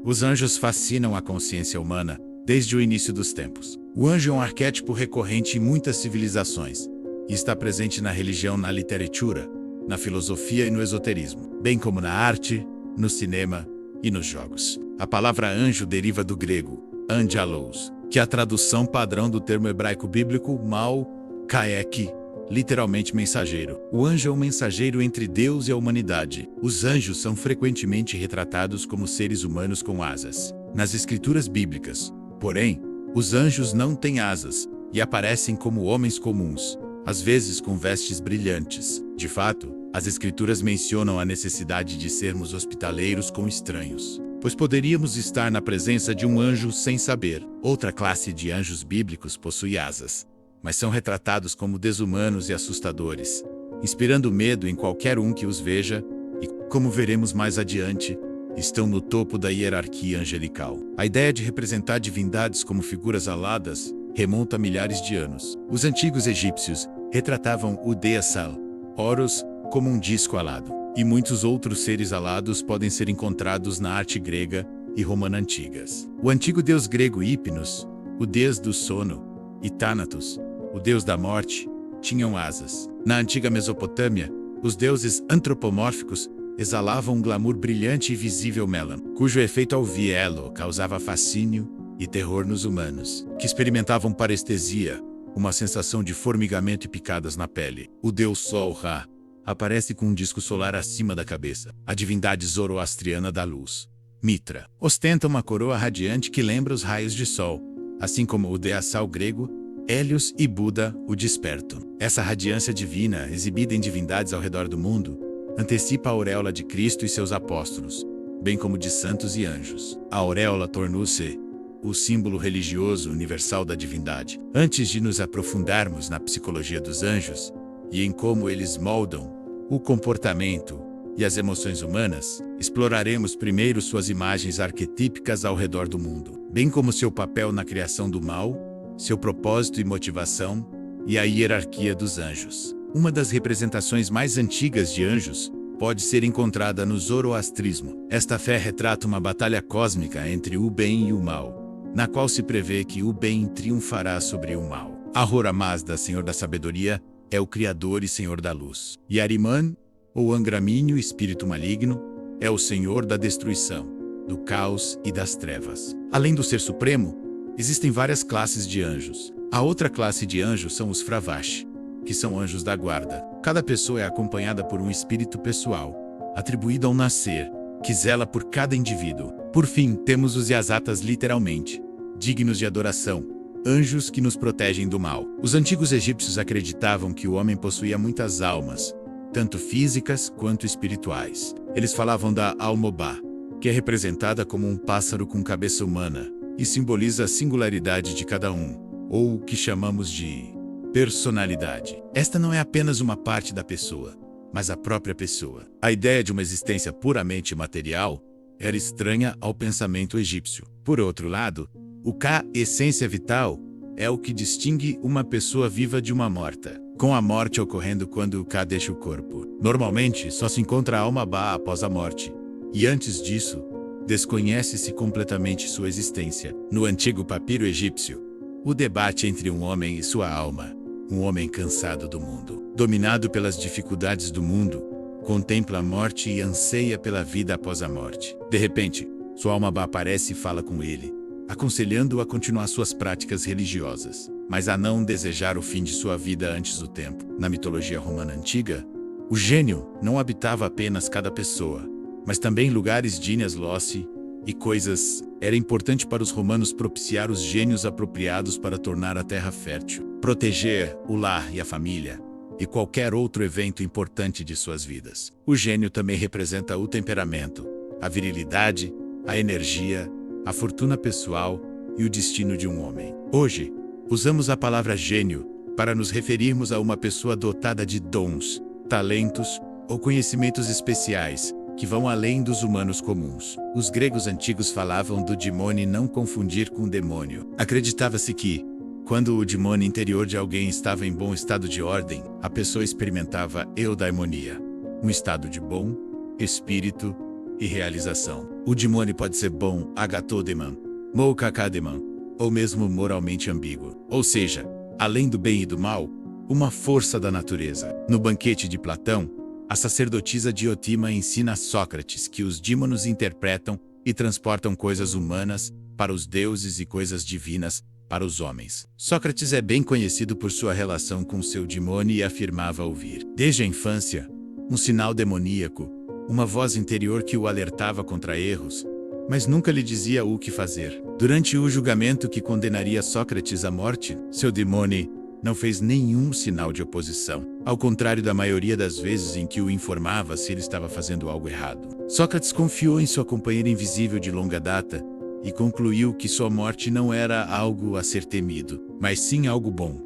Os anjos fascinam a consciência humana desde o início dos tempos. O anjo é um arquétipo recorrente em muitas civilizações e está presente na religião, na literatura, na filosofia e no esoterismo, bem como na arte, no cinema e nos jogos. A palavra anjo deriva do grego angelos, que é a tradução padrão do termo hebraico bíblico mal-kaek, literalmente mensageiro. O anjo é um mensageiro entre Deus e a humanidade. Os anjos são frequentemente retratados como seres humanos com asas nas escrituras bíblicas. Porém, os anjos não têm asas e aparecem como homens comuns, às vezes com vestes brilhantes. De fato, as escrituras mencionam a necessidade de sermos hospitaleiros com estranhos, pois poderíamos estar na presença de um anjo sem saber. Outra classe de anjos bíblicos possui asas, mas são retratados como desumanos e assustadores, inspirando medo em qualquer um que os veja e, como veremos mais adiante, estão no topo da hierarquia angelical. A ideia de representar divindades como figuras aladas remonta a milhares de anos. Os antigos egípcios retratavam o Deassal, Horus, como um disco alado, e muitos outros seres alados podem ser encontrados na arte grega e romana antigas. O antigo deus grego Hipnos, o deus do sono, e Thanatos, o deus da morte, tinham asas. Na antiga Mesopotâmia, os deuses antropomórficos exalavam um glamour brilhante e visível melan, cujo efeito ao vielo causava fascínio e terror nos humanos, que experimentavam parestesia, uma sensação de formigamento e picadas na pele. O deus Sol Ra aparece com um disco solar acima da cabeça. A divindade zoroastriana da luz, Mitra, ostenta uma coroa radiante que lembra os raios de sol, assim como o Deassal grego, Hélios, e Buda, o desperto. Essa radiância divina, exibida em divindades ao redor do mundo, antecipa a auréola de Cristo e seus apóstolos, bem como de santos e anjos. A auréola tornou-se o símbolo religioso universal da divindade. Antes de nos aprofundarmos na psicologia dos anjos e em como eles moldam o comportamento e as emoções humanas, exploraremos primeiro suas imagens arquetípicas ao redor do mundo, bem como seu papel na criação do mal, seu propósito e motivação, e a hierarquia dos anjos. Uma das representações mais antigas de anjos pode ser encontrada no zoroastrismo. Esta fé retrata uma batalha cósmica entre o bem e o mal, na qual se prevê que o bem triunfará sobre o mal. Ahura Mazda, Senhor da Sabedoria, é o Criador e Senhor da Luz. E Ahriman, ou Angramínio, espírito maligno, é o Senhor da Destruição, do Caos e das Trevas. Além do Ser Supremo, existem várias classes de anjos. A outra classe de anjos são os Fravashi, que são anjos da guarda. Cada pessoa é acompanhada por um espírito pessoal, atribuído ao nascer, que zela por cada indivíduo. Por fim, temos os Yazatas, literalmente, dignos de adoração, anjos que nos protegem do mal. Os antigos egípcios acreditavam que o homem possuía muitas almas, tanto físicas quanto espirituais. Eles falavam da Almobá, que é representada como um pássaro com cabeça humana, e simboliza a singularidade de cada um, ou o que chamamos de personalidade. Esta não é apenas uma parte da pessoa, mas a própria pessoa. A ideia de uma existência puramente material era estranha ao pensamento egípcio. Por outro lado, o Ka, essência vital, é o que distingue uma pessoa viva de uma morta, com a morte ocorrendo quando o Ka deixa o corpo. Normalmente, só se encontra a alma Ba após a morte, e antes disso, desconhece-se completamente sua existência. No antigo papiro egípcio, o debate entre um homem e sua alma, um homem cansado do mundo, dominado pelas dificuldades do mundo, contempla a morte e anseia pela vida após a morte. De repente, sua alma Ba aparece e fala com ele, aconselhando-o a continuar suas práticas religiosas, mas a não desejar o fim de sua vida antes do tempo. Na mitologia romana antiga, o gênio não habitava apenas cada pessoa, mas também lugares dignas loci e coisas. Era importante para os romanos propiciar os gênios apropriados para tornar a terra fértil, proteger o lar e a família, e qualquer outro evento importante de suas vidas. O gênio também representa o temperamento, a virilidade, a energia, a fortuna pessoal e o destino de um homem. Hoje, usamos a palavra gênio para nos referirmos a uma pessoa dotada de dons, talentos ou conhecimentos especiais que vão além dos humanos comuns. Os gregos antigos falavam do demônio, não confundir com demônio. Acreditava-se que, quando o demônio interior de alguém estava em bom estado de ordem, a pessoa experimentava eudaimonia, um estado de bom espírito e realização. O demônio pode ser bom, Agatodeman, Moukakademan, ou mesmo moralmente ambíguo. Ou seja, além do bem e do mal, uma força da natureza. No banquete de Platão, a sacerdotisa Diotima ensina a Sócrates que os dímonos interpretam e transportam coisas humanas para os deuses e coisas divinas para os homens. Sócrates é bem conhecido por sua relação com seu demônio e afirmava ouvir, desde a infância, um sinal demoníaco, uma voz interior que o alertava contra erros, mas nunca lhe dizia o que fazer. Durante o julgamento que condenaria Sócrates à morte, seu demônio não fez nenhum sinal de oposição, ao contrário da maioria das vezes em que o informava se ele estava fazendo algo errado. Sócrates confiou em sua companheira invisível de longa data e concluiu que sua morte não era algo a ser temido, mas sim algo bom,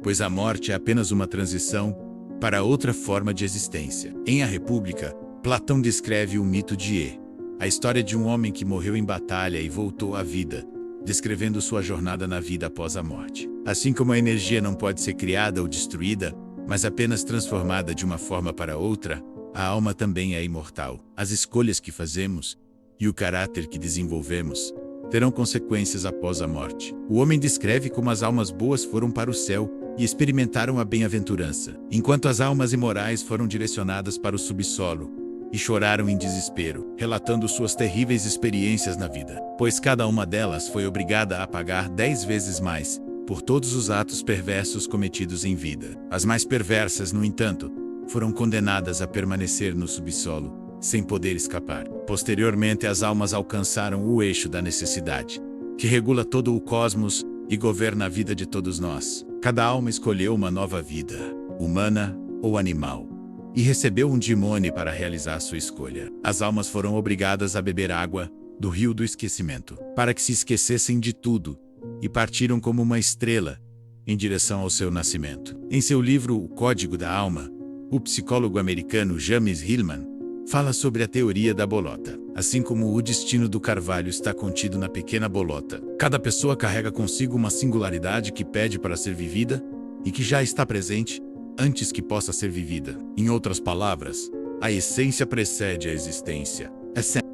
pois a morte é apenas uma transição para outra forma de existência. Em A República, Platão descreve o mito de E, a história de um homem que morreu em batalha e voltou à vida, descrevendo sua jornada na vida após a morte. Assim como a energia não pode ser criada ou destruída, mas apenas transformada de uma forma para outra, a alma também é imortal. As escolhas que fazemos e o caráter que desenvolvemos terão consequências após a morte. O homem descreve como as almas boas foram para o céu e experimentaram a bem-aventurança, enquanto as almas imorais foram direcionadas para o subsolo e choraram em desespero, relatando suas terríveis experiências na vida, pois cada uma delas foi obrigada a pagar 10 vezes mais por todos os atos perversos cometidos em vida. As mais perversas, no entanto, foram condenadas a permanecer no subsolo, sem poder escapar. Posteriormente, as almas alcançaram o eixo da necessidade, que regula todo o cosmos e governa a vida de todos nós. Cada alma escolheu uma nova vida, humana ou animal, e recebeu um demônio para realizar sua escolha. As almas foram obrigadas a beber água do rio do esquecimento, para que se esquecessem de tudo, e partiram como uma estrela em direção ao seu nascimento. Em seu livro O Código da Alma, o psicólogo americano James Hillman fala sobre a teoria da bolota. Assim como o destino do carvalho está contido na pequena bolota, cada pessoa carrega consigo uma singularidade que pede para ser vivida e que já está presente antes que possa ser vivida. Em outras palavras, a essência precede a existência.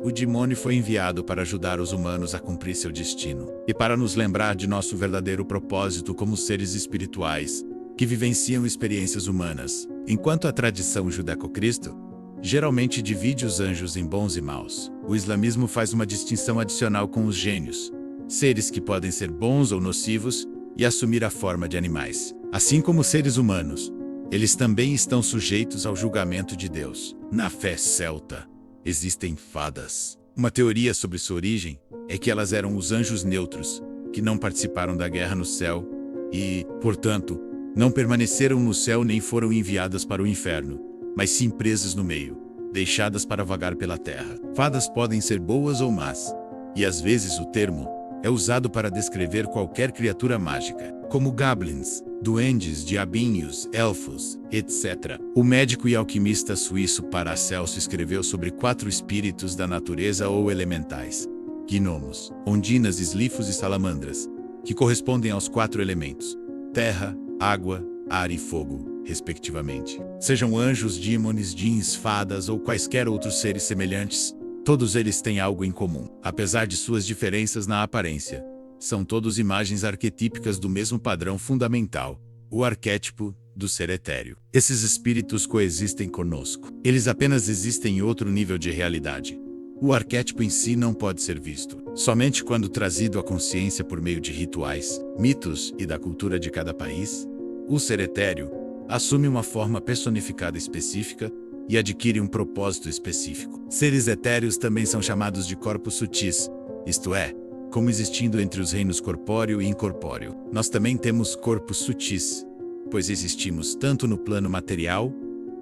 O demônio foi enviado para ajudar os humanos a cumprir seu destino e para nos lembrar de nosso verdadeiro propósito como seres espirituais que vivenciam experiências humanas. Enquanto a tradição judaico-cristã geralmente divide os anjos em bons e maus, o islamismo faz uma distinção adicional com os gênios, seres que podem ser bons ou nocivos e assumir a forma de animais. Assim como seres humanos, eles também estão sujeitos ao julgamento de Deus. Na fé celta, existem fadas. Uma teoria sobre sua origem é que elas eram os anjos neutros, que não participaram da guerra no céu e, portanto, não permaneceram no céu nem foram enviadas para o inferno, mas sim presas no meio, deixadas para vagar pela terra. Fadas podem ser boas ou más, e às vezes o termo é usado para descrever qualquer criatura mágica, como goblins, duendes, diabinhos, elfos, etc. O médico e alquimista suíço Paracelso escreveu sobre 4 espíritos da natureza ou elementais: gnomos, ondinas, eslifos e salamandras, que correspondem aos 4 elementos: terra, água, ar e fogo, respectivamente. Sejam anjos, dímones, djinns, fadas ou quaisquer outros seres semelhantes, todos eles têm algo em comum. Apesar de suas diferenças na aparência, são todos imagens arquetípicas do mesmo padrão fundamental, o arquétipo do ser etéreo. Esses espíritos coexistem conosco. Eles apenas existem em outro nível de realidade. O arquétipo em si não pode ser visto. Somente quando trazido à consciência por meio de rituais, mitos e da cultura de cada país, o ser etéreo assume uma forma personificada específica e adquire um propósito específico. Seres etéreos também são chamados de corpos sutis, isto é, como existindo entre os reinos corpóreo e incorpóreo. Nós também temos corpos sutis, pois existimos tanto no plano material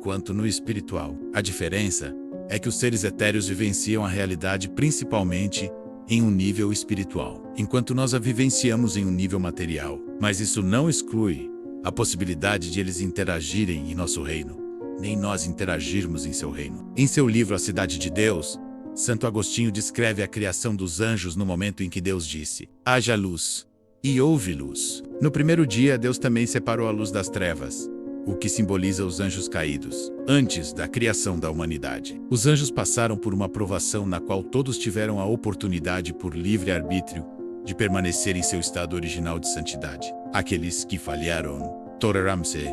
quanto no espiritual. A diferença é que os seres etéreos vivenciam a realidade principalmente em um nível espiritual, enquanto nós a vivenciamos em um nível material. Mas isso não exclui a possibilidade de eles interagirem em nosso reino, nem nós interagirmos em seu reino. Em seu livro A Cidade de Deus, Santo Agostinho descreve a criação dos anjos no momento em que Deus disse: haja luz, e houve luz. No primeiro dia, Deus também separou a luz das trevas, o que simboliza os anjos caídos, antes da criação da humanidade. Os anjos passaram por uma provação na qual todos tiveram a oportunidade, por livre arbítrio, de permanecer em seu estado original de santidade. Aqueles que falharam, tornaram-se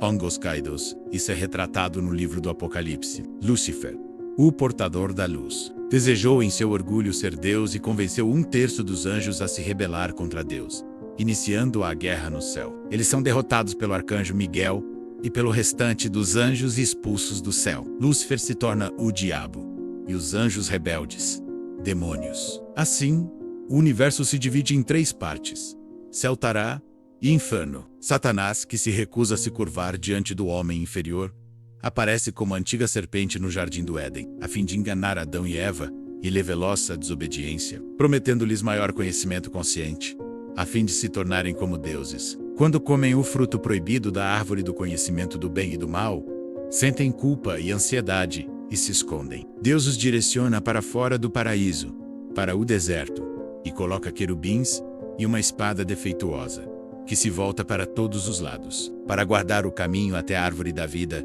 anjos caídos. Isso é retratado no livro do Apocalipse. Lúcifer, o portador da luz, desejou em seu orgulho ser Deus e convenceu 1/3 dos anjos a se rebelar contra Deus, iniciando a guerra no céu. Eles são derrotados pelo arcanjo Miguel e pelo restante dos anjos expulsos do céu. Lúcifer se torna o diabo, e os anjos rebeldes, demônios. Assim, o universo se divide em 3 partes: céu, Tará e inferno. Satanás, que se recusa a se curvar diante do homem inferior, aparece como a antiga serpente no jardim do Éden, a fim de enganar Adão e Eva e levá-los à desobediência, prometendo-lhes maior conhecimento consciente, a fim de se tornarem como deuses. Quando comem o fruto proibido da árvore do conhecimento do bem e do mal, sentem culpa e ansiedade e se escondem. Deus os direciona para fora do paraíso, para o deserto, e coloca querubins e uma espada defeituosa, que se volta para todos os lados, para guardar o caminho até a árvore da vida,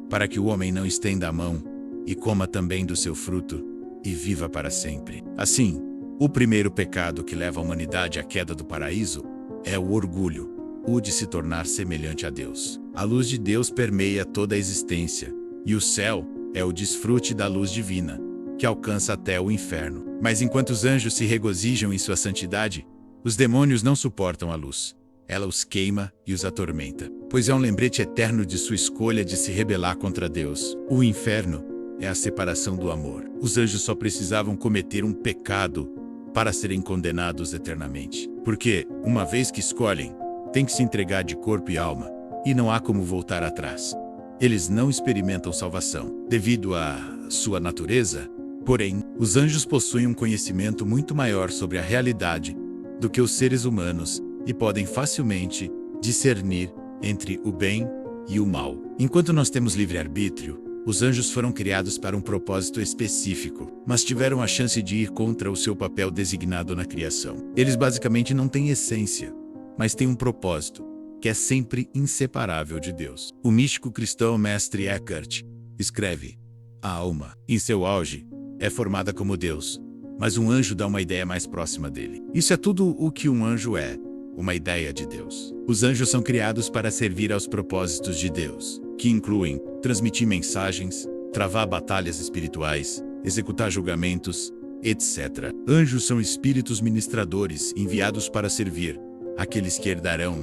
para que o homem não estenda a mão e coma também do seu fruto e viva para sempre. Assim, o primeiro pecado que leva a humanidade à queda do paraíso é o orgulho, o de se tornar semelhante a Deus. A luz de Deus permeia toda a existência, e o céu é o desfrute da luz divina, que alcança até o inferno. Mas enquanto os anjos se regozijam em sua santidade, os demônios não suportam a luz. Ela os queima e os atormenta, pois é um lembrete eterno de sua escolha de se rebelar contra Deus. O inferno é a separação do amor. Os anjos só precisavam cometer um pecado para serem condenados eternamente. Porque, uma vez que escolhem, têm que se entregar de corpo e alma, e não há como voltar atrás. Eles não experimentam salvação, devido à sua natureza. Porém, os anjos possuem um conhecimento muito maior sobre a realidade do que os seres humanos e podem facilmente discernir entre o bem e o mal. Enquanto nós temos livre-arbítrio, os anjos foram criados para um propósito específico, mas tiveram a chance de ir contra o seu papel designado na criação. Eles basicamente não têm essência, mas têm um propósito, que é sempre inseparável de Deus. O místico cristão Mestre Eckhart escreve: a alma, em seu auge, é formada como Deus, mas um anjo dá uma ideia mais próxima dele. Isso é tudo o que um anjo é, uma ideia de Deus. Os anjos são criados para servir aos propósitos de Deus, que incluem transmitir mensagens, travar batalhas espirituais, executar julgamentos, etc. Anjos são espíritos ministradores enviados para servir aqueles que herdarão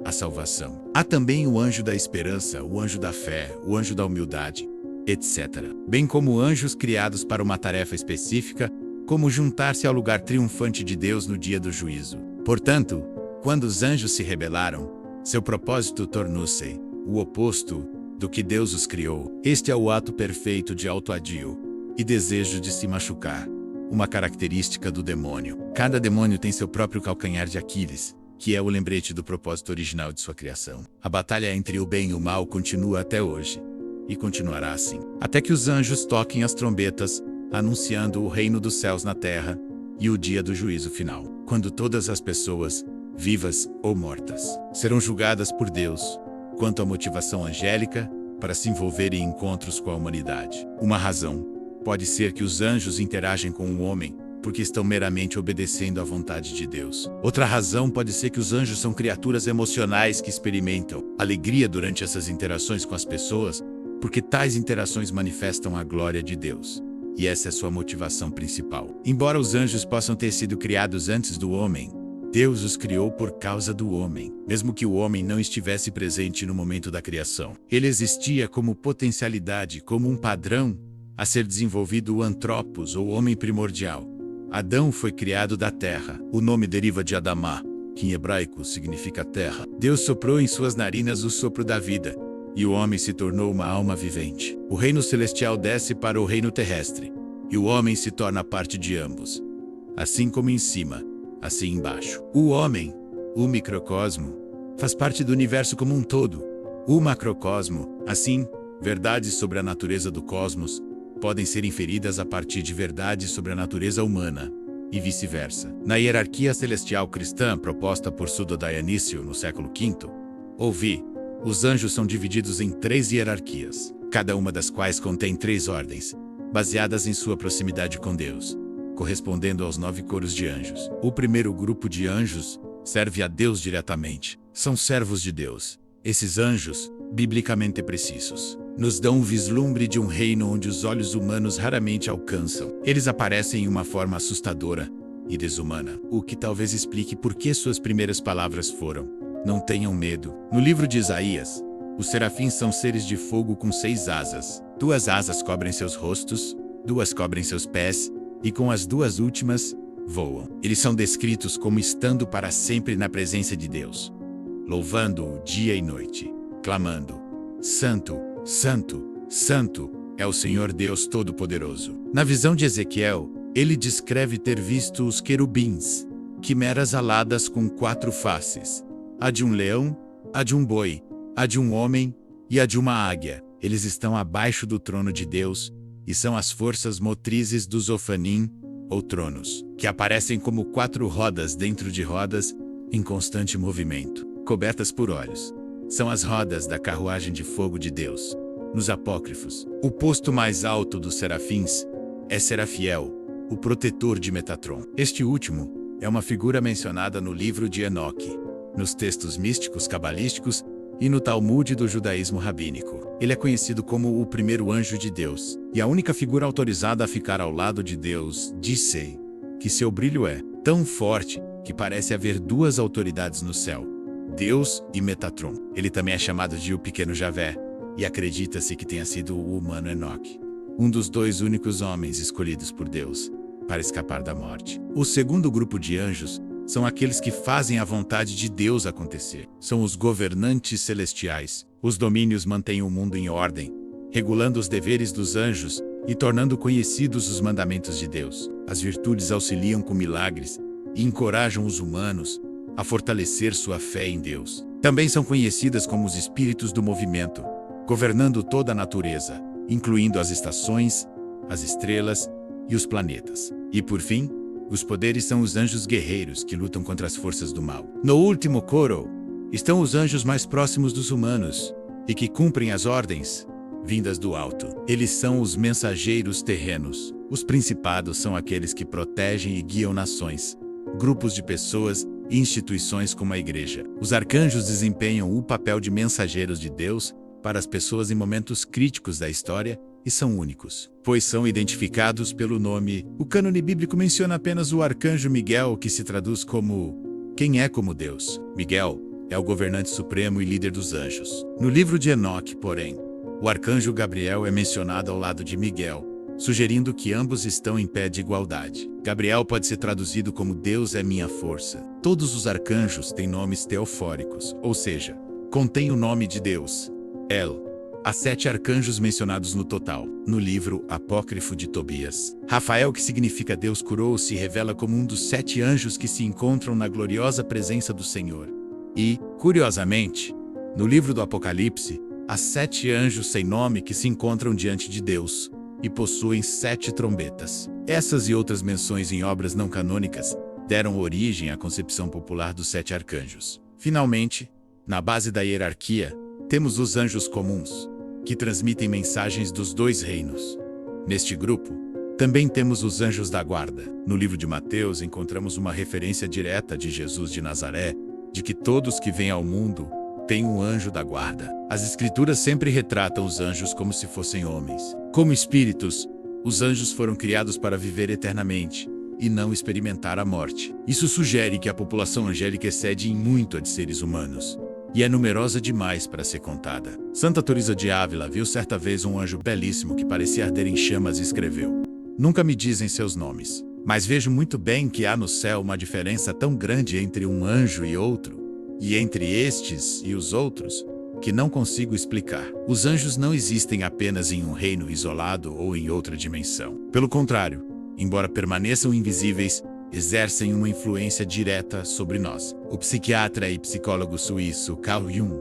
a salvação. Há também o anjo da esperança, o anjo da fé, o anjo da humildade, etc. Bem como anjos criados para uma tarefa específica, como juntar-se ao lugar triunfante de Deus no dia do juízo. Portanto, quando os anjos se rebelaram, seu propósito tornou-se o oposto do que Deus os criou. Este é o ato perfeito de autoadio e desejo de se machucar, uma característica do demônio. Cada demônio tem seu próprio calcanhar de Aquiles, que é o lembrete do propósito original de sua criação. A batalha entre o bem e o mal continua até hoje, e continuará assim, até que os anjos toquem as trombetas, anunciando o reino dos céus na terra e o dia do juízo final, quando todas as pessoas, vivas ou mortas, serão julgadas por Deus quanto à motivação angélica para se envolver em encontros com a humanidade. Uma razão pode ser que os anjos interagem com o homem porque estão meramente obedecendo à vontade de Deus. Outra razão pode ser que os anjos são criaturas emocionais que experimentam alegria durante essas interações com as pessoas, porque tais interações manifestam a glória de Deus. E essa é sua motivação principal. Embora os anjos possam ter sido criados antes do homem, Deus os criou por causa do homem, mesmo que o homem não estivesse presente no momento da criação. Ele existia como potencialidade, como um padrão a ser desenvolvido, o antropos, ou homem primordial. Adão foi criado da terra. O nome deriva de Adamá, que em hebraico significa terra. Deus soprou em suas narinas o sopro da vida, e o homem se tornou uma alma vivente. O reino celestial desce para o reino terrestre, e o homem se torna parte de ambos. Assim como em cima, assim embaixo. O homem, o microcosmo, faz parte do universo como um todo. O macrocosmo, assim, verdades sobre a natureza do cosmos, podem ser inferidas a partir de verdades sobre a natureza humana, e vice-versa. Na hierarquia celestial cristã proposta por Sudo Dionísio no século V, ouvi, Os anjos são divididos em 3 hierarquias, cada uma das quais contém 3 ordens, baseadas em sua proximidade com Deus, correspondendo aos 9 coros de anjos. O primeiro grupo de anjos serve a Deus diretamente. São servos de Deus. Esses anjos, biblicamente precisos, nos dão um vislumbre de um reino onde os olhos humanos raramente alcançam. Eles aparecem em uma forma assustadora e desumana, o que talvez explique por que suas primeiras palavras foram: não tenham medo. No livro de Isaías, os serafins são seres de fogo com 6 asas. 2 asas cobrem seus rostos, 2 cobrem seus pés, e com as 2 últimas, voam. Eles são descritos como estando para sempre na presença de Deus, louvando-o dia e noite, clamando: Santo, Santo, Santo é o Senhor Deus Todo-Poderoso. Na visão de Ezequiel, ele descreve ter visto os querubins, quimeras aladas com 4 faces, a de um leão, a de um boi, a de um homem e a de uma águia. Eles estão abaixo do trono de Deus e são as forças motrizes do Zofanim, ou tronos, que aparecem como 4 rodas dentro de rodas em constante movimento, cobertas por olhos. São as rodas da carruagem de fogo de Deus. Nos apócrifos, o posto mais alto dos serafins é Serafiel, o protetor de Metatron. Este último é uma figura mencionada no livro de Enoque, nos textos místicos cabalísticos e no Talmud do judaísmo rabínico. Ele é conhecido como o primeiro anjo de Deus, e a única figura autorizada a ficar ao lado de Deus. Disse que seu brilho é tão forte que parece haver 2 autoridades no céu, Deus e Metatron. Ele também é chamado de o pequeno Javé, e acredita-se que tenha sido o humano Enoque, um dos 2 únicos homens escolhidos por Deus para escapar da morte. O segundo grupo de anjos são aqueles que fazem a vontade de Deus acontecer. São os governantes celestiais. Os domínios mantêm o mundo em ordem, regulando os deveres dos anjos e tornando conhecidos os mandamentos de Deus. As virtudes auxiliam com milagres e encorajam os humanos a fortalecer sua fé em Deus. Também são conhecidas como os espíritos do movimento, governando toda a natureza, incluindo as estações, as estrelas e os planetas. E por fim, os poderes são os anjos guerreiros que lutam contra as forças do mal. No último coro estão os anjos mais próximos dos humanos e que cumprem as ordens vindas do alto. Eles são os mensageiros terrenos. Os principados são aqueles que protegem e guiam nações, grupos de pessoas e instituições como a igreja. Os arcanjos desempenham o papel de mensageiros de Deus para as pessoas em momentos críticos da história e são únicos, pois são identificados pelo nome. O cânone bíblico menciona apenas o arcanjo Miguel, que se traduz como quem é como Deus. Miguel é o governante supremo e líder dos anjos. No livro de Enoque, porém, o arcanjo Gabriel é mencionado ao lado de Miguel, sugerindo que ambos estão em pé de igualdade. Gabriel pode ser traduzido como Deus é minha força. Todos os arcanjos têm nomes teofóricos, ou seja, contêm o nome de Deus, El. Há 7 arcanjos mencionados no total, no livro apócrifo de Tobias. Rafael, que significa Deus curou, se revela como um dos 7 anjos que se encontram na gloriosa presença do Senhor. E, curiosamente, no livro do Apocalipse, há 7 anjos sem nome que se encontram diante de Deus e possuem 7 trombetas. Essas e outras menções em obras não canônicas deram origem à concepção popular dos 7 arcanjos. Finalmente, na base da hierarquia, temos os anjos comuns, que transmitem mensagens dos 2 reinos. Neste grupo, também temos os anjos da guarda. No livro de Mateus encontramos uma referência direta de Jesus de Nazaré, de que todos que vêm ao mundo têm um anjo da guarda. As escrituras sempre retratam os anjos como se fossem homens. Como espíritos, os anjos foram criados para viver eternamente e não experimentar a morte. Isso sugere que a população angélica excede em muito a de seres humanos, e é numerosa demais para ser contada. Santa Teresa de Ávila viu certa vez um anjo belíssimo que parecia arder em chamas e escreveu: "Nunca me dizem seus nomes, mas vejo muito bem que há no céu uma diferença tão grande entre um anjo e outro, e entre estes e os outros, que não consigo explicar. Os anjos não existem apenas em um reino isolado ou em outra dimensão. Pelo contrário, embora permaneçam invisíveis, exercem uma influência direta sobre nós." O psiquiatra e psicólogo suíço Carl Jung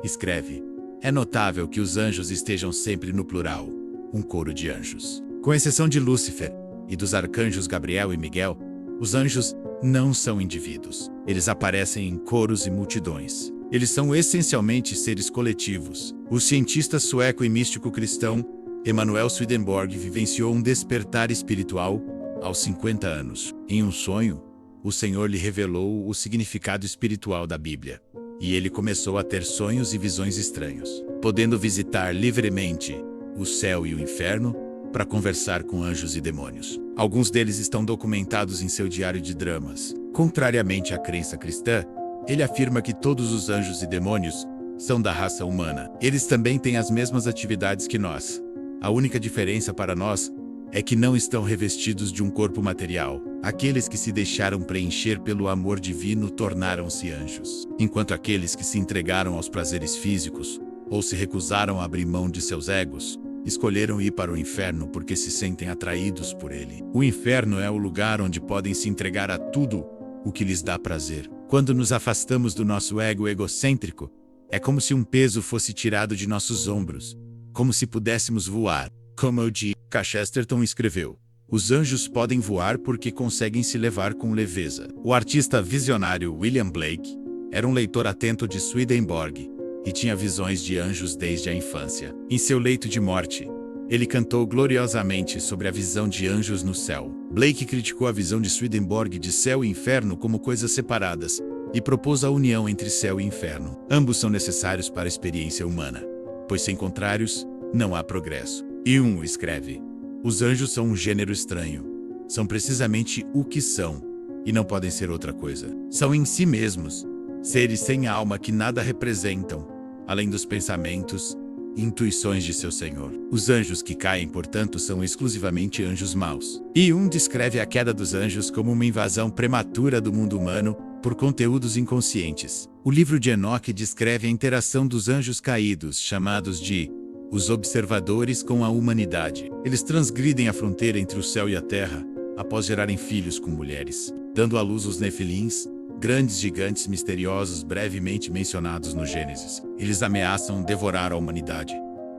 escreve: "É notável que os anjos estejam sempre no plural, um coro de anjos. Com exceção de Lúcifer e dos arcanjos Gabriel e Miguel, os anjos não são indivíduos. Eles aparecem em coros e multidões. Eles são essencialmente seres coletivos. O cientista sueco e místico cristão Emanuel Swedenborg vivenciou um despertar espiritual aos 50 anos. Em um sonho, o Senhor lhe revelou o significado espiritual da Bíblia, e ele começou a ter sonhos e visões estranhos, podendo visitar livremente o céu e o inferno para conversar com anjos e demônios. Alguns deles estão documentados em seu diário de dramas. Contrariamente à crença cristã, ele afirma que todos os anjos e demônios são da raça humana. Eles também têm as mesmas atividades que nós. A única diferença para nós é que não estão revestidos de um corpo material. Aqueles que se deixaram preencher pelo amor divino tornaram-se anjos, enquanto aqueles que se entregaram aos prazeres físicos ou se recusaram a abrir mão de seus egos escolheram ir para o inferno porque se sentem atraídos por ele. O inferno é o lugar onde podem se entregar a tudo o que lhes dá prazer. Quando nos afastamos do nosso ego egocêntrico, é como se um peso fosse tirado de nossos ombros, como se pudéssemos voar. Como O.G. Chesterton escreveu, os anjos podem voar porque conseguem se levar com leveza. O artista visionário William Blake era um leitor atento de Swedenborg e tinha visões de anjos desde a infância. Em seu leito de morte, ele cantou gloriosamente sobre a visão de anjos no céu. Blake criticou a visão de Swedenborg de céu e inferno como coisas separadas e propôs a união entre céu e inferno. Ambos são necessários para a experiência humana, pois sem contrários, não há progresso. Jung escreve, os anjos são um gênero estranho. São precisamente o que são, e não podem ser outra coisa. São em si mesmos, seres sem alma que nada representam, além dos pensamentos e intuições de seu Senhor. Os anjos que caem, portanto, são exclusivamente anjos maus. Jung descreve a queda dos anjos como uma invasão prematura do mundo humano por conteúdos inconscientes. O livro de Enoque descreve a interação dos anjos caídos, chamados de os observadores, com a humanidade. Eles transgridem a fronteira entre o céu e a terra após gerarem filhos com mulheres, dando à luz os nefilins, grandes gigantes misteriosos brevemente mencionados no Gênesis. Eles ameaçam devorar a humanidade,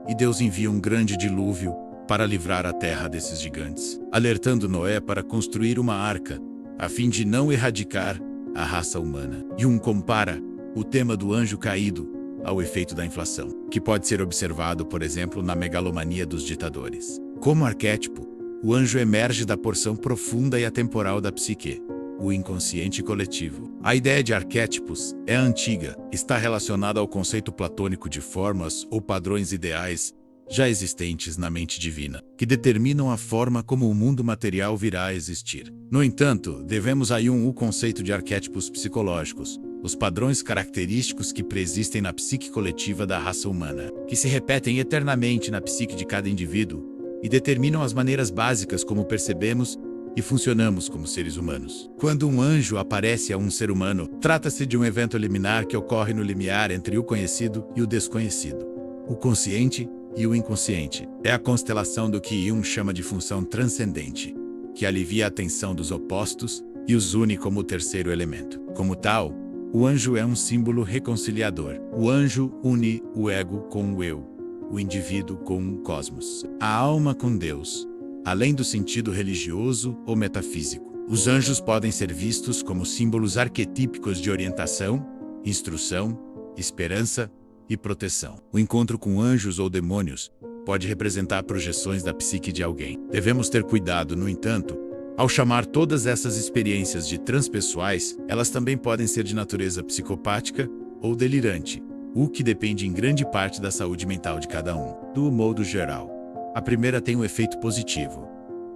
e Deus envia um grande dilúvio para livrar a terra desses gigantes, alertando Noé para construir uma arca, a fim de não erradicar a raça humana. Jung compara o tema do anjo caído ao efeito da inflação, que pode ser observado, por exemplo, na megalomania dos ditadores. Como arquétipo, o anjo emerge da porção profunda e atemporal da psique, o inconsciente coletivo. A ideia de arquétipos é antiga, está relacionada ao conceito platônico de formas ou padrões ideais já existentes na mente divina, que determinam a forma como o mundo material virá a existir. No entanto, devemos a Jung o conceito de arquétipos psicológicos, os padrões característicos que preexistem na psique coletiva da raça humana, que se repetem eternamente na psique de cada indivíduo e determinam as maneiras básicas como percebemos e funcionamos como seres humanos. Quando um anjo aparece a um ser humano, trata-se de um evento liminar que ocorre no limiar entre o conhecido e o desconhecido, o consciente e o inconsciente. É a constelação do que Jung chama de função transcendente, que alivia a tensão dos opostos e os une como o terceiro elemento. Como tal, o anjo é um símbolo reconciliador. O anjo une o ego com o eu, o indivíduo com o cosmos, a alma com Deus, além do sentido religioso ou metafísico. Os anjos podem ser vistos como símbolos arquetípicos de orientação, instrução, esperança e proteção. O encontro com anjos ou demônios pode representar projeções da psique de alguém. Devemos ter cuidado, no entanto, ao chamar todas essas experiências de transpessoais, elas também podem ser de natureza psicopática ou delirante, o que depende em grande parte da saúde mental de cada um. Do modo geral, a primeira tem um efeito positivo,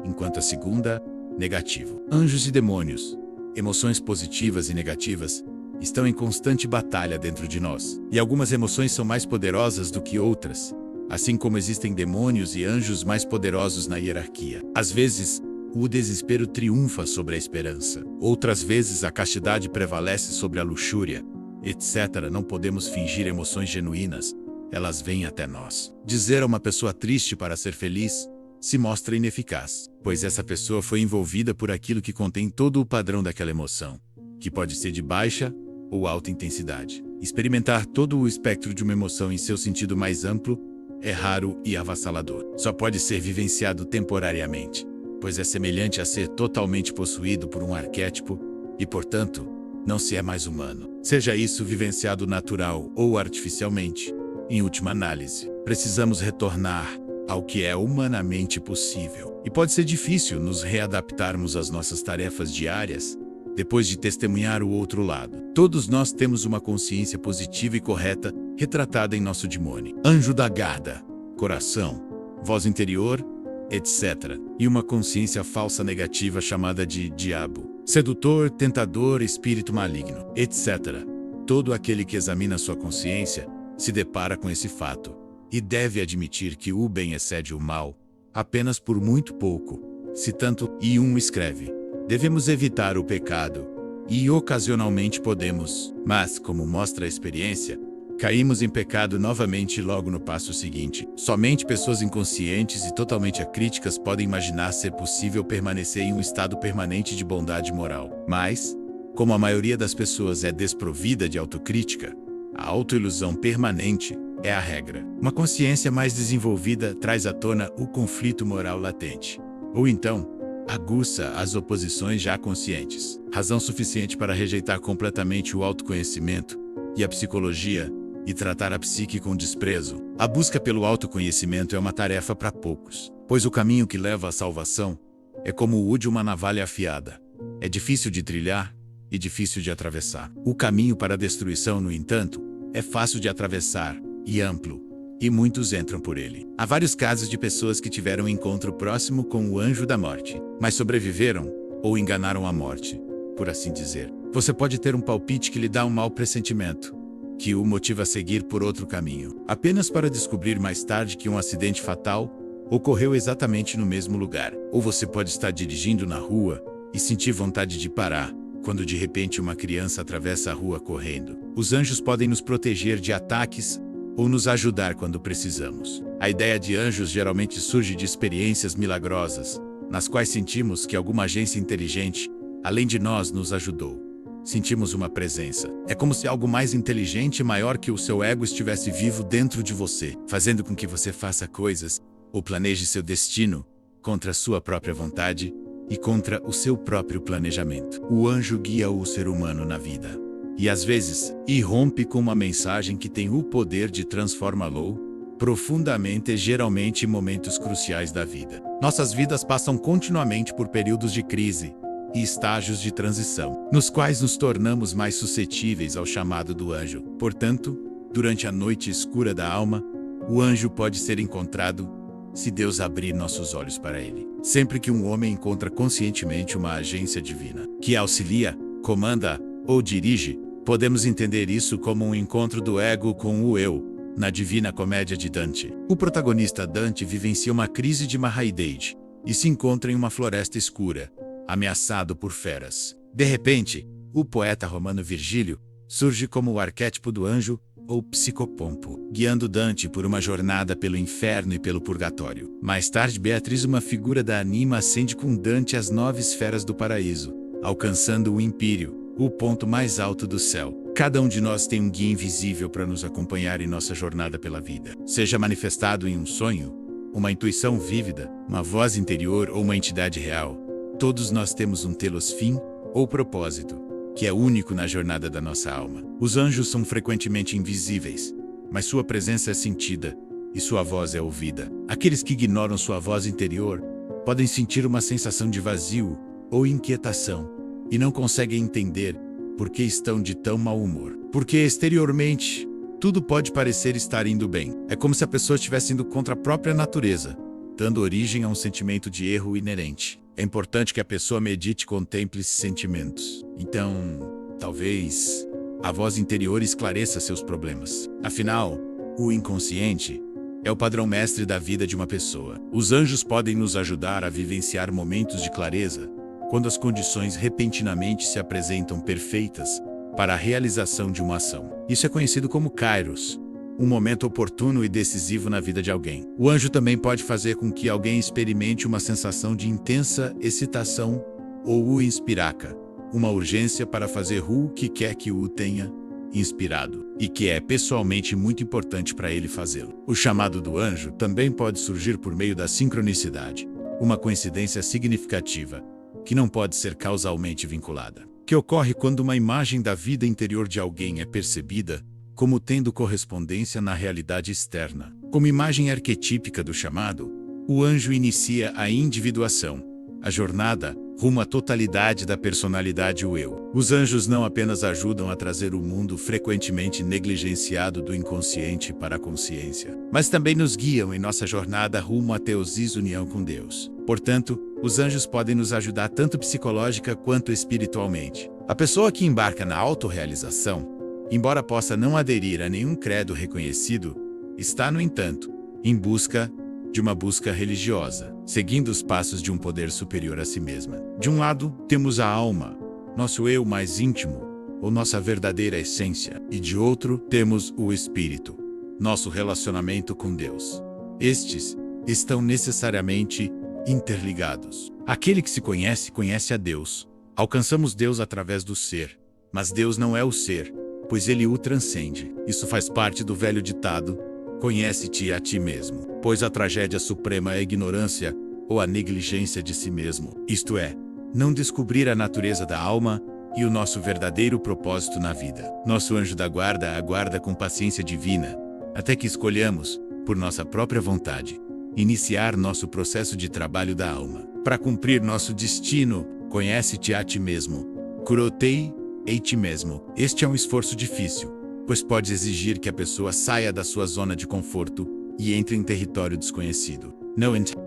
enquanto a segunda, negativo. Anjos e demônios, emoções positivas e negativas, estão em constante batalha dentro de nós. E algumas emoções são mais poderosas do que outras, assim como existem demônios e anjos mais poderosos na hierarquia. Às vezes, o desespero triunfa sobre a esperança. Outras vezes, a castidade prevalece sobre a luxúria, etc. Não podemos fingir emoções genuínas. Elas vêm até nós. Dizer a uma pessoa triste para ser feliz se mostra ineficaz, pois essa pessoa foi envolvida por aquilo que contém todo o padrão daquela emoção, que pode ser de baixa ou alta intensidade. Experimentar todo o espectro de uma emoção em seu sentido mais amplo é raro e avassalador. Só pode ser vivenciado temporariamente, pois é semelhante a ser totalmente possuído por um arquétipo e, portanto, não se é mais humano. Seja isso vivenciado natural ou artificialmente. Em última análise, precisamos retornar ao que é humanamente possível. E pode ser difícil nos readaptarmos às nossas tarefas diárias depois de testemunhar o outro lado. Todos nós temos uma consciência positiva e correta retratada em nosso demônio, anjo da guarda, coração, voz interior, etc. E uma consciência falsa negativa chamada de diabo, sedutor, tentador, espírito maligno, etc. Todo aquele que examina sua consciência se depara com esse fato e deve admitir que o bem excede o mal apenas por muito pouco. Citando Jung escreve: devemos evitar o pecado e ocasionalmente podemos, mas, como mostra a experiência, caímos em pecado novamente logo no passo seguinte. Somente pessoas inconscientes e totalmente acríticas podem imaginar ser possível permanecer em um estado permanente de bondade moral. Mas, como a maioria das pessoas é desprovida de autocrítica, a autoilusão permanente é a regra. Uma consciência mais desenvolvida traz à tona o conflito moral latente. Ou então, aguça as oposições já conscientes. Razão suficiente para rejeitar completamente o autoconhecimento e a psicologia e tratar a psique com desprezo. A busca pelo autoconhecimento é uma tarefa para poucos, pois o caminho que leva à salvação é como o de uma navalha afiada. É difícil de trilhar e difícil de atravessar. O caminho para a destruição, no entanto, é fácil de atravessar e amplo, e muitos entram por ele. Há vários casos de pessoas que tiveram um encontro próximo com o anjo da morte, mas sobreviveram ou enganaram a morte, por assim dizer. Você pode ter um palpite que lhe dá um mau pressentimento, que o motiva a seguir por outro caminho, apenas para descobrir mais tarde que um acidente fatal ocorreu exatamente no mesmo lugar. Ou você pode estar dirigindo na rua e sentir vontade de parar, quando de repente uma criança atravessa a rua correndo. Os anjos podem nos proteger de ataques ou nos ajudar quando precisamos. A ideia de anjos geralmente surge de experiências milagrosas, nas quais sentimos que alguma agência inteligente, além de nós, nos ajudou. Sentimos uma presença. É como se algo mais inteligente e maior que o seu ego estivesse vivo dentro de você, fazendo com que você faça coisas ou planeje seu destino contra a sua própria vontade e contra o seu próprio planejamento. O anjo guia o ser humano na vida. E às vezes, irrompe com uma mensagem que tem o poder de transformá-lo profundamente, geralmente em momentos cruciais da vida. Nossas vidas passam continuamente por períodos de crise e estágios de transição, nos quais nos tornamos mais suscetíveis ao chamado do anjo. Portanto, durante a noite escura da alma, o anjo pode ser encontrado se Deus abrir nossos olhos para ele. Sempre que um homem encontra conscientemente uma agência divina que auxilia, comanda ou dirige, podemos entender isso como um encontro do ego com o eu, na Divina Comédia de Dante. O protagonista Dante vivencia uma crise de Mahaideide e se encontra em uma floresta escura, ameaçado por feras. De repente, o poeta romano Virgílio surge como o arquétipo do anjo ou psicopompo, guiando Dante por uma jornada pelo inferno e pelo purgatório. Mais tarde, Beatriz, uma figura da anima, ascende com Dante às 9 esferas do paraíso, alcançando o empíreo, o ponto mais alto do céu. Cada um de nós tem um guia invisível para nos acompanhar em nossa jornada pela vida. Seja manifestado em um sonho, uma intuição vívida, uma voz interior ou uma entidade real, todos nós temos um telos fim ou propósito, que é único na jornada da nossa alma. Os anjos são frequentemente invisíveis, mas sua presença é sentida e sua voz é ouvida. Aqueles que ignoram sua voz interior podem sentir uma sensação de vazio ou inquietação e não conseguem entender por que estão de tão mau humor. Porque exteriormente, tudo pode parecer estar indo bem. É como se a pessoa estivesse indo contra a própria natureza, dando origem a um sentimento de erro inerente. É importante que a pessoa medite e contemple esses sentimentos. Então, talvez a voz interior esclareça seus problemas. Afinal, o inconsciente é o padrão mestre da vida de uma pessoa. Os anjos podem nos ajudar a vivenciar momentos de clareza quando as condições repentinamente se apresentam perfeitas para a realização de uma ação. Isso é conhecido como Kairos, um momento oportuno e decisivo na vida de alguém. O anjo também pode fazer com que alguém experimente uma sensação de intensa excitação ou o inspiraca, uma urgência para fazer o que quer que o tenha inspirado, e que é pessoalmente muito importante para ele fazê-lo. O chamado do anjo também pode surgir por meio da sincronicidade, uma coincidência significativa que não pode ser causalmente vinculada. que ocorre quando uma imagem da vida interior de alguém é percebida como tendo correspondência na realidade externa. Como imagem arquetípica do chamado, o anjo inicia a individuação, a jornada rumo à totalidade da personalidade o eu. Os anjos não apenas ajudam a trazer o mundo frequentemente negligenciado do inconsciente para a consciência, mas também nos guiam em nossa jornada rumo à teosis união com Deus. Portanto, os anjos podem nos ajudar tanto psicológica quanto espiritualmente. A pessoa que embarca na autorrealização, embora possa não aderir a nenhum credo reconhecido, está, no entanto, em busca de uma busca religiosa, seguindo os passos de um poder superior a si mesma. De um lado, temos a alma, nosso eu mais íntimo, ou nossa verdadeira essência, e de outro, temos o espírito, nosso relacionamento com Deus. Estes estão necessariamente interligados. Aquele que se conhece, conhece a Deus. Alcançamos Deus através do ser, mas Deus não é o ser, pois ele o transcende. Isso faz parte do velho ditado: conhece-te a ti mesmo, pois a tragédia suprema é a ignorância ou a negligência de si mesmo, isto é, não descobrir a natureza da alma e o nosso verdadeiro propósito na vida. Nosso anjo da guarda aguarda com paciência divina, até que escolhamos, por nossa própria vontade, iniciar nosso processo de trabalho da alma. Para cumprir nosso destino, conhece-te a ti mesmo. Kurotei e ti mesmo. Este é um esforço difícil, pois pode exigir que a pessoa saia da sua zona de conforto e entre em território desconhecido.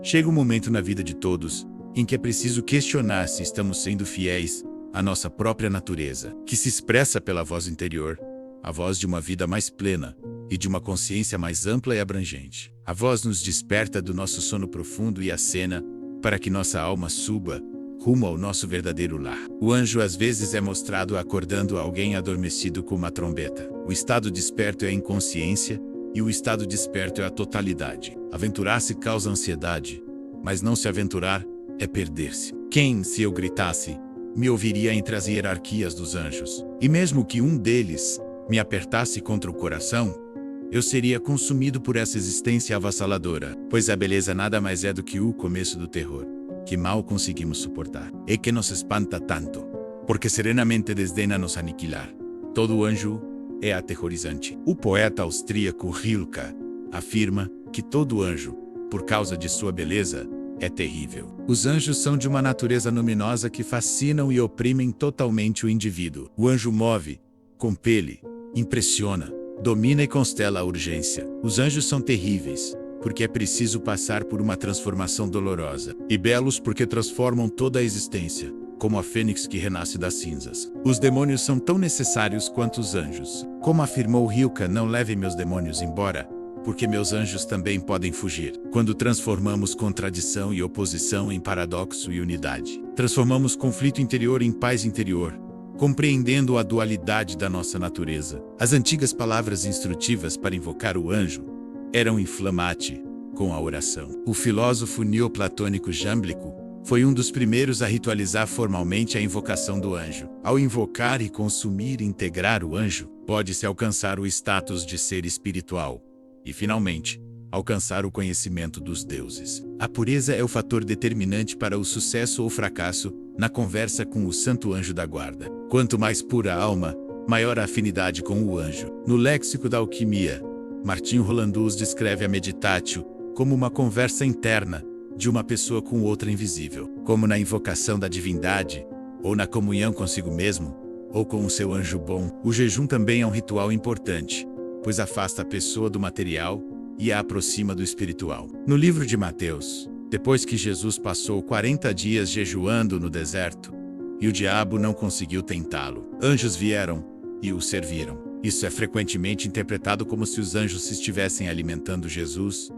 Chega um momento na vida de todos em que é preciso questionar se estamos sendo fiéis à nossa própria natureza, que se expressa pela voz interior, a voz de uma vida mais plena e de uma consciência mais ampla e abrangente. A voz nos desperta do nosso sono profundo e acena para que nossa alma suba rumo ao nosso verdadeiro lar. O anjo às vezes é mostrado acordando alguém adormecido com uma trombeta. O estado desperto é a inconsciência e o estado desperto é a totalidade. Aventurar-se causa ansiedade, mas não se aventurar é perder-se. Quem, se eu gritasse, me ouviria entre as hierarquias dos anjos? E mesmo que um deles me apertasse contra o coração, eu seria consumido por essa existência avassaladora, pois a beleza nada mais é do que o começo do terror, que mal conseguimos suportar, e que nos espanta tanto, porque serenamente desdena nos aniquilar. Todo anjo é aterrorizante. O poeta austríaco Rilke afirma que todo anjo, por causa de sua beleza, é terrível. Os anjos são de uma natureza luminosa que fascinam e oprimem totalmente o indivíduo. O anjo move, compele, impressiona, domina e constela a urgência. Os anjos são terríveis, porque é preciso passar por uma transformação dolorosa, e belos porque transformam toda a existência, como a fênix que renasce das cinzas. Os demônios são tão necessários quanto os anjos. Como afirmou Rilke, não leve meus demônios embora, porque meus anjos também podem fugir. Quando transformamos contradição e oposição em paradoxo e unidade, transformamos conflito interior em paz interior, compreendendo a dualidade da nossa natureza. As antigas palavras instrutivas para invocar o anjo eram inflamate, com a oração. O filósofo neoplatônico Jâmblico foi um dos primeiros a ritualizar formalmente a invocação do anjo. Ao invocar e consumir e integrar o anjo, pode-se alcançar o status de ser espiritual e, finalmente, alcançar o conhecimento dos deuses. A pureza é o fator determinante para o sucesso ou fracasso na conversa com o santo anjo da guarda. Quanto mais pura a alma, maior a afinidade com o anjo. No Léxico da Alquimia, Martim Rolandus descreve a meditatio como uma conversa interna de uma pessoa com outra invisível, como na invocação da divindade, ou na comunhão consigo mesmo, ou com o seu anjo bom. O jejum também é um ritual importante, pois afasta a pessoa do material e a aproxima do espiritual. No livro de Mateus, depois que Jesus passou 40 dias jejuando no deserto, e o diabo não conseguiu tentá-lo, anjos vieram e o serviram. Isso é frequentemente interpretado como se os anjos se estivessem alimentando Jesus.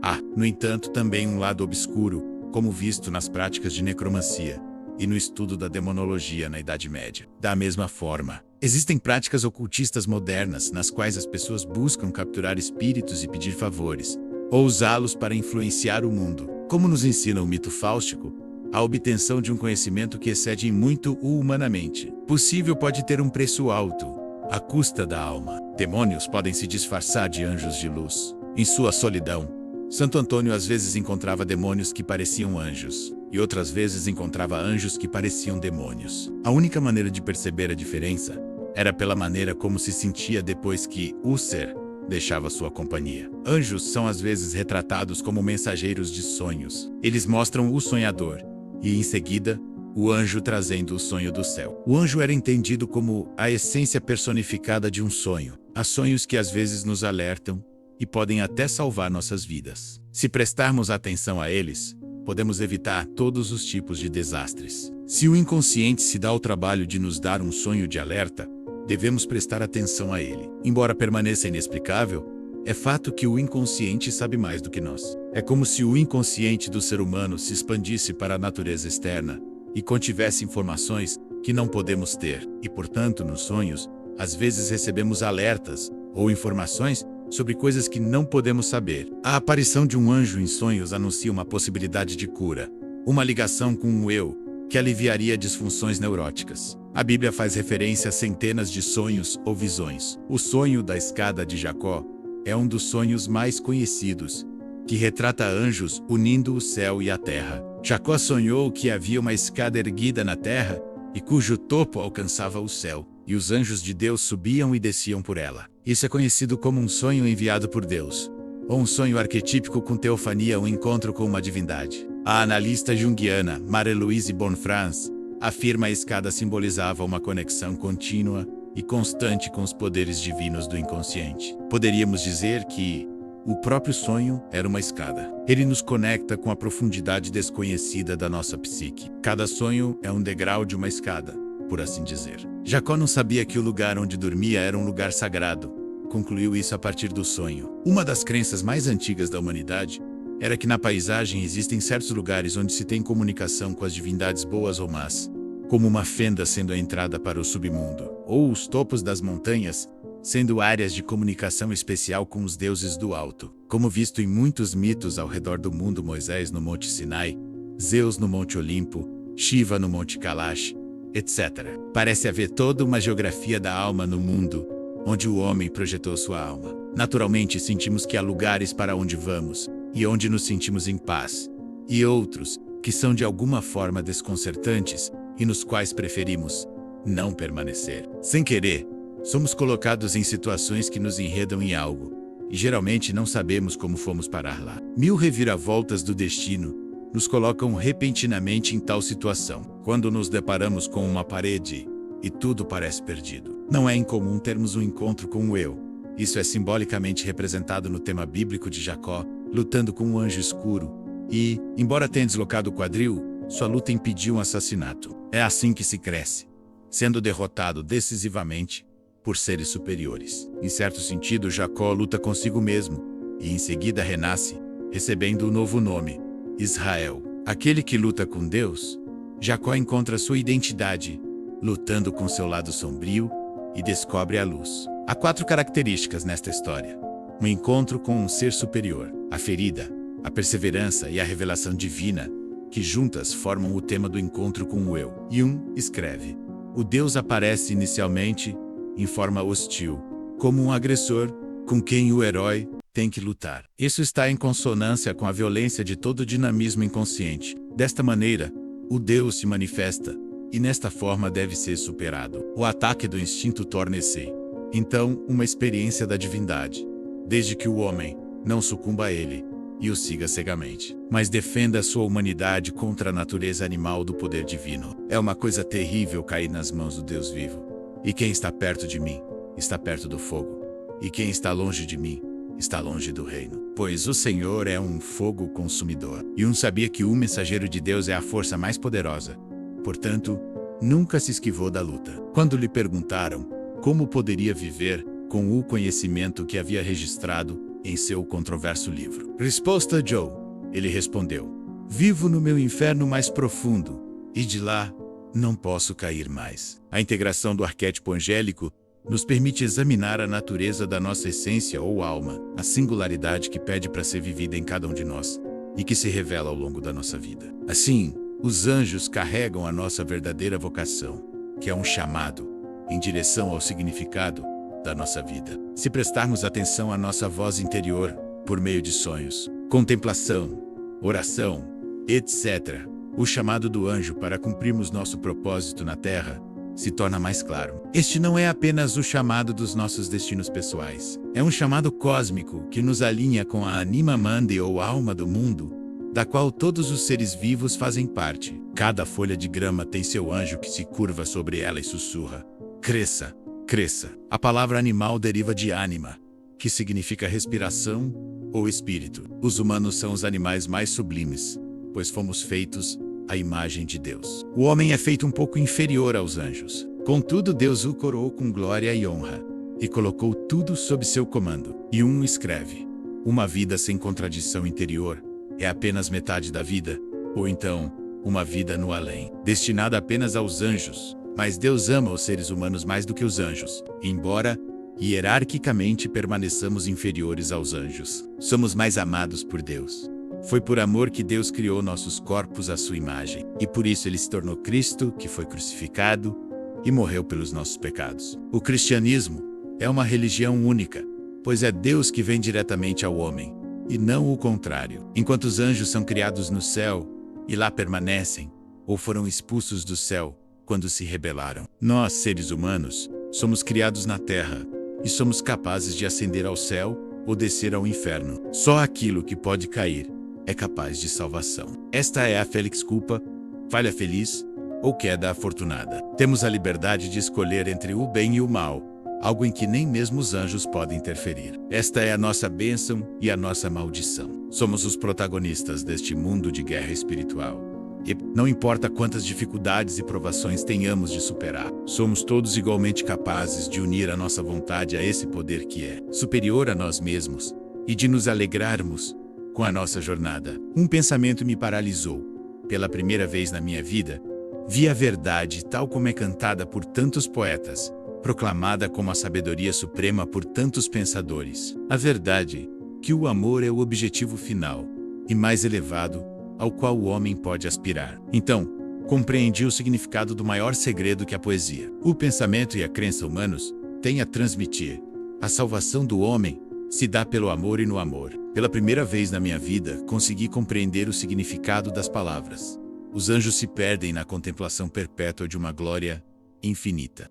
Há, no entanto, também um lado obscuro, como visto nas práticas de necromancia e no estudo da demonologia na Idade Média. Da mesma forma, existem práticas ocultistas modernas nas quais as pessoas buscam capturar espíritos e pedir favores, ou usá-los para influenciar o mundo. Como nos ensina o mito fáustico, a obtenção de um conhecimento que excede em muito o humanamente possível pode ter um preço alto, à custa da alma. Demônios podem se disfarçar de anjos de luz. Em sua solidão, Santo Antônio às vezes encontrava demônios que pareciam anjos. e outras vezes encontrava anjos que pareciam demônios. A única maneira de perceber a diferença era pela maneira como se sentia depois que o ser deixava sua companhia. Anjos são às vezes retratados como mensageiros de sonhos. Eles mostram o sonhador e, em seguida, o anjo trazendo o sonho do céu. O anjo era entendido como a essência personificada de um sonho. Há sonhos que às vezes nos alertam e podem até salvar nossas vidas. Se prestarmos atenção a eles, podemos evitar todos os tipos de desastres. Se o inconsciente se dá ao trabalho de nos dar um sonho de alerta, devemos prestar atenção a ele. Embora permaneça inexplicável, é fato que o inconsciente sabe mais do que nós. É como se o inconsciente do ser humano se expandisse para a natureza externa e contivesse informações que não podemos ter. E, portanto, nos sonhos, às vezes recebemos alertas ou informações sobre coisas que não podemos saber. A aparição de um anjo em sonhos anuncia uma possibilidade de cura, uma ligação com o eu, que aliviaria disfunções neuróticas. A Bíblia faz referência a centenas de sonhos ou visões. O sonho da escada de Jacó é um dos sonhos mais conhecidos, que retrata anjos unindo o céu e a terra. Jacó sonhou que havia uma escada erguida na terra e cujo topo alcançava o céu, e os anjos de Deus subiam e desciam por ela. Isso é conhecido como um sonho enviado por Deus, ou um sonho arquetípico com teofania, um encontro com uma divindade. A analista junguiana Marie-Louise Bonfrance afirma que a escada simbolizava uma conexão contínua e constante com os poderes divinos do inconsciente. Poderíamos dizer que o próprio sonho era uma escada. Ele nos conecta com a profundidade desconhecida da nossa psique. Cada sonho é um degrau de uma escada, por assim dizer. Jacó não sabia que o lugar onde dormia era um lugar sagrado. Concluiu isso a partir do sonho. Uma das crenças mais antigas da humanidade era que na paisagem existem certos lugares onde se tem comunicação com as divindades boas ou más, como uma fenda sendo a entrada para o submundo, ou os topos das montanhas sendo áreas de comunicação especial com os deuses do alto. Como visto em muitos mitos ao redor do mundo, Moisés no Monte Sinai, Zeus no Monte Olimpo, Shiva no Monte Kailash, etc. Parece haver toda uma geografia da alma no mundo, onde o homem projetou sua alma. Naturalmente, sentimos que há lugares para onde vamos, e onde nos sentimos em paz, e outros que são de alguma forma desconcertantes e nos quais preferimos não permanecer. Sem querer, somos colocados em situações que nos enredam em algo, e geralmente não sabemos como fomos parar lá. Mil reviravoltas do destino nos colocam repentinamente em tal situação. Quando nos deparamos com uma parede e tudo parece perdido. Não é incomum termos um encontro com o eu. Isso é simbolicamente representado no tema bíblico de Jacó, lutando com um anjo escuro, e, embora tenha deslocado o quadril, sua luta impediu um assassinato. É assim que se cresce, sendo derrotado decisivamente por seres superiores. Em certo sentido, Jacó luta consigo mesmo, e em seguida renasce, recebendo um novo nome, Israel. Aquele que luta com Deus, Jacó encontra sua identidade, lutando com seu lado sombrio, e descobre a luz. Há 4 características nesta história: um encontro com um ser superior, a ferida, a perseverança e a revelação divina, que juntas formam o tema do encontro com o eu. E escreve: o Deus aparece inicialmente em forma hostil, como um agressor com quem o herói tem que lutar. Isso está em consonância com a violência de todo o dinamismo inconsciente. Desta maneira, o Deus se manifesta, e nesta forma deve ser superado. O ataque do instinto torna-se, então, uma experiência da divindade, desde que o homem não sucumba a ele e o siga cegamente, mas defenda a sua humanidade contra a natureza animal do poder divino. É uma coisa terrível cair nas mãos do Deus vivo. E quem está perto de mim, está perto do fogo. E quem está longe de mim, está longe do reino. Pois o Senhor é um fogo consumidor. E sabia que o mensageiro de Deus é a força mais poderosa. Portanto, nunca se esquivou da luta. Quando lhe perguntaram como poderia viver com o conhecimento que havia registrado em seu controverso livro. Resposta Joe. Ele respondeu: vivo no meu inferno mais profundo, e de lá não posso cair mais. A integração do arquétipo angélico nos permite examinar a natureza da nossa essência ou alma, a singularidade que pede para ser vivida em cada um de nós, e que se revela ao longo da nossa vida. Assim, os anjos carregam a nossa verdadeira vocação, que é um chamado em direção ao significado da nossa vida. Se prestarmos atenção à nossa voz interior, por meio de sonhos, contemplação, oração, etc., o chamado do anjo para cumprirmos nosso propósito na Terra se torna mais claro. Este não é apenas o chamado dos nossos destinos pessoais. É um chamado cósmico que nos alinha com a Anima Mundi ou alma do mundo, da qual todos os seres vivos fazem parte. Cada folha de grama tem seu anjo que se curva sobre ela e sussurra: cresça, cresça. A palavra animal deriva de anima, que significa respiração ou espírito. Os humanos são os animais mais sublimes, pois fomos feitos à imagem de Deus. O homem é feito um pouco inferior aos anjos. Contudo, Deus o coroou com glória e honra, e colocou tudo sob seu comando. E escreve: uma vida sem contradição interior é apenas metade da vida, ou então, uma vida no além, destinada apenas aos anjos. Mas Deus ama os seres humanos mais do que os anjos, embora hierarquicamente permaneçamos inferiores aos anjos. Somos mais amados por Deus. Foi por amor que Deus criou nossos corpos à sua imagem, e por isso ele se tornou Cristo, que foi crucificado e morreu pelos nossos pecados. O cristianismo é uma religião única, pois é Deus que vem diretamente ao homem, e não o contrário. Enquanto os anjos são criados no céu e lá permanecem, ou foram expulsos do céu quando se rebelaram, nós, seres humanos, somos criados na terra e somos capazes de ascender ao céu ou descer ao inferno. Só aquilo que pode cair é capaz de salvação. Esta é a Felix Culpa, falha feliz ou queda afortunada. Temos a liberdade de escolher entre o bem e o mal, algo em que nem mesmo os anjos podem interferir. Esta é a nossa bênção e a nossa maldição. Somos os protagonistas deste mundo de guerra espiritual. E não importa quantas dificuldades e provações tenhamos de superar, somos todos igualmente capazes de unir a nossa vontade a esse poder que é superior a nós mesmos e de nos alegrarmos com a nossa jornada. Um pensamento me paralisou. Pela primeira vez na minha vida, vi a verdade tal como é cantada por tantos poetas, proclamada como a sabedoria suprema por tantos pensadores. A verdade, que o amor é o objetivo final e mais elevado ao qual o homem pode aspirar. Então, compreendi o significado do maior segredo que a poesia, o pensamento e a crença humanos têm a transmitir. A salvação do homem se dá pelo amor e no amor. Pela primeira vez na minha vida, consegui compreender o significado das palavras. Os anjos se perdem na contemplação perpétua de uma glória infinita.